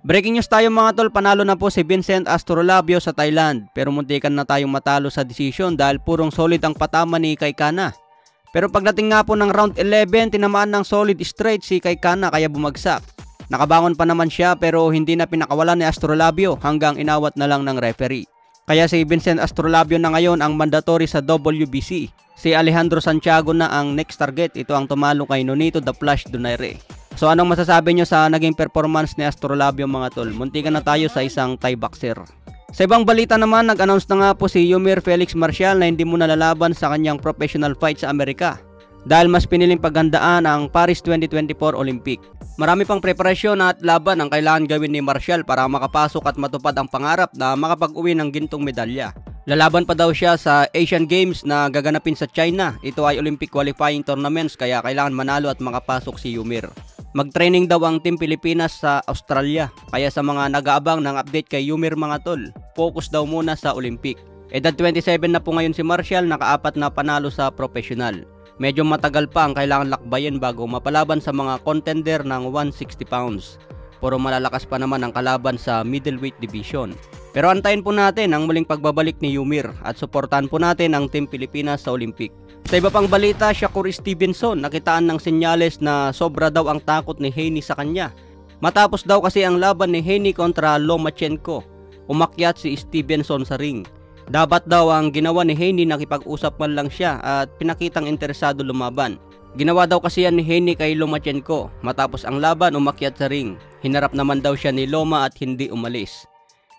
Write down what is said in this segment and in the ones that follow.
Breaking news tayo mga tol, panalo na po si Vincent Astrolabio sa Thailand. Pero muntikan na tayong matalo sa decision dahil purong solid ang patama ni Kaikana. Pero pagdating nga po ng round 11, tinamaan ng solid straight si Kaikana kaya bumagsak. Nakabangon pa naman siya pero hindi na pinakawalan ni Astrolabio hanggang inawat na lang ng referee. Kaya si Vincent Astrolabio na ngayon ang mandatory sa WBC. Si Alejandro Santiago na ang next target, ito ang tumalo kay Nonito the Flash Donaire. So anong masasabi nyo sa naging performance ni Astrolabio mga tol? Muntikan na tayo sa isang Thai boxer. Sa ibang balita naman, nag-announce na nga po si Yumir Felix Marcial na hindi muna lalaban sa kanyang professional fight sa Amerika dahil mas piniling paghandaan ang Paris 2024 Olympic. Marami pang preparasyon at laban ang kailangan gawin ni Marcial para makapasok at matupad ang pangarap na makapag-uwi ng gintong medalya. Lalaban pa daw siya sa Asian Games na gaganapin sa China. Ito ay Olympic qualifying tournaments kaya kailangan manalo at makapasok si Yumir. Mag-training daw ang Team Pilipinas sa Australia. Kaya sa mga nag-aabang ng update kay Yumir mga tol, focus daw muna sa Olympic. Edad 27 na po ngayon si Marcial, nakaapat na panalo sa professional. Medyo matagal pa ang kailangan lakbayin bago mapalaban sa mga contender ng 160 pounds. Puro malalakas pa naman ang kalaban sa middleweight division. Pero antayin po natin ang muling pagbabalik ni Yumir at suportahan po natin ang Team Pilipinas sa Olympic. Sa iba pang balita, Shakur Stevenson nakitaan ng senyales na sobra daw ang takot ni Haney sa kanya. Matapos daw kasi ang laban ni Haney kontra Lomachenko, umakyat si Stevenson sa ring. Dapat daw ang ginawa ni Haney, nakipag-usap man lang siya at pinakitang interesado lumaban. Ginawa daw kasi yan ni Haney kay Lomachenko. Matapos ang laban, umakyat sa ring. Hinarap naman daw siya ni Loma at hindi umalis.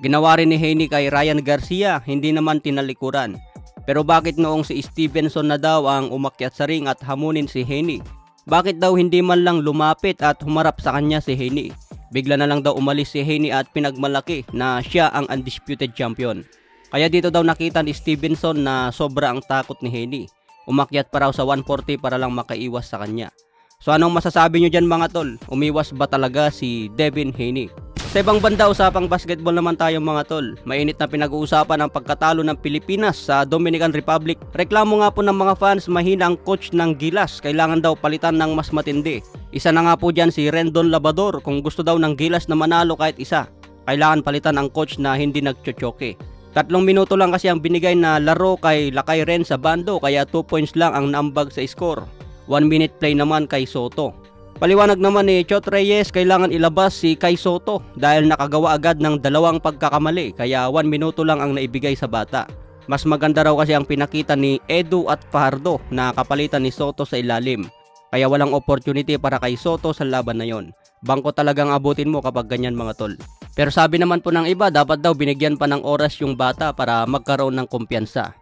Ginawa rin ni Haney kay Ryan Garcia, hindi naman tinalikuran. Pero bakit noong si Stevenson na daw ang umakyat sa ring at hamunin si Haney? Bakit daw hindi man lang lumapit at humarap sa kanya si Haney? Bigla na lang daw umalis si Haney at pinagmalaki na siya ang undisputed champion. Kaya dito daw nakita ni Stevenson na sobra ang takot ni Haney. Umakyat pa raw sa 140 para lang makaiwas sa kanya. So anong masasabi nyo dyan mga tol? Umiwas ba talaga si Devin Haney? Sa ibang banda, usapang basketball naman tayo mga tol. Mainit na pinag-uusapan ang pagkatalo ng Pilipinas sa Dominican Republic. Reklamo nga po ng mga fans, mahina ang coach ng Gilas. Kailangan daw palitan ng mas matindi. Isa na nga po dyan si Rendon Labrador. Kung gusto daw ng Gilas na manalo kahit isa, kailangan palitan ang coach na hindi nagchochoke. 3 minuto lang kasi ang binigay na laro kay Lakay Ren sa bando, kaya 2 points lang ang naambag sa score. 1 minute play naman kay Soto. Paliwanag naman ni Chot Reyes, kailangan ilabas si Kai Soto dahil nakagawa agad ng 2 pagkakamali, kaya 1 minuto lang ang naibigay sa bata. Mas maganda raw kasi ang pinakita ni Edu at Fajardo na kapalitan ni Soto sa ilalim. Kaya walang opportunity para kay Soto sa laban na yon. Bangko talagang abutin mo kapag ganyan mga tol. Pero sabi naman po ng iba, dapat daw binigyan pa ng oras yung bata para magkaroon ng kumpiyansa.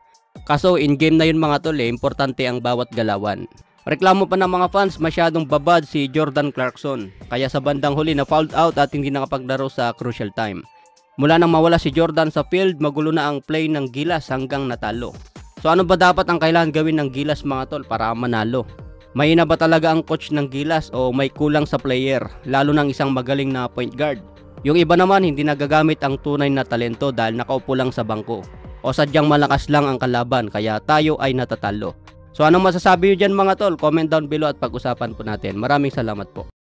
Kaso in game na yun mga tol, importante ang bawat galawan. Reklamo pa ng mga fans, masyadong babad si Jordan Clarkson. Kaya sa bandang huli na fouled out at hindi nakapaglaro sa crucial time. Mula nang mawala si Jordan sa field, magulo na ang play ng Gilas hanggang natalo. So ano ba dapat ang kailangan gawin ng Gilas mga tol para manalo? Mahina ba talaga ang coach ng Gilas o may kulang sa player, lalo ng isang magaling na point guard? Yung iba naman hindi nagagamit ang tunay na talento dahil nakaupo lang sa bangko. O sadyang malakas lang ang kalaban kaya tayo ay natatalo. So anong masasabi nyo dyan mga tol? Comment down below at pag-usapan po natin. Maraming salamat po.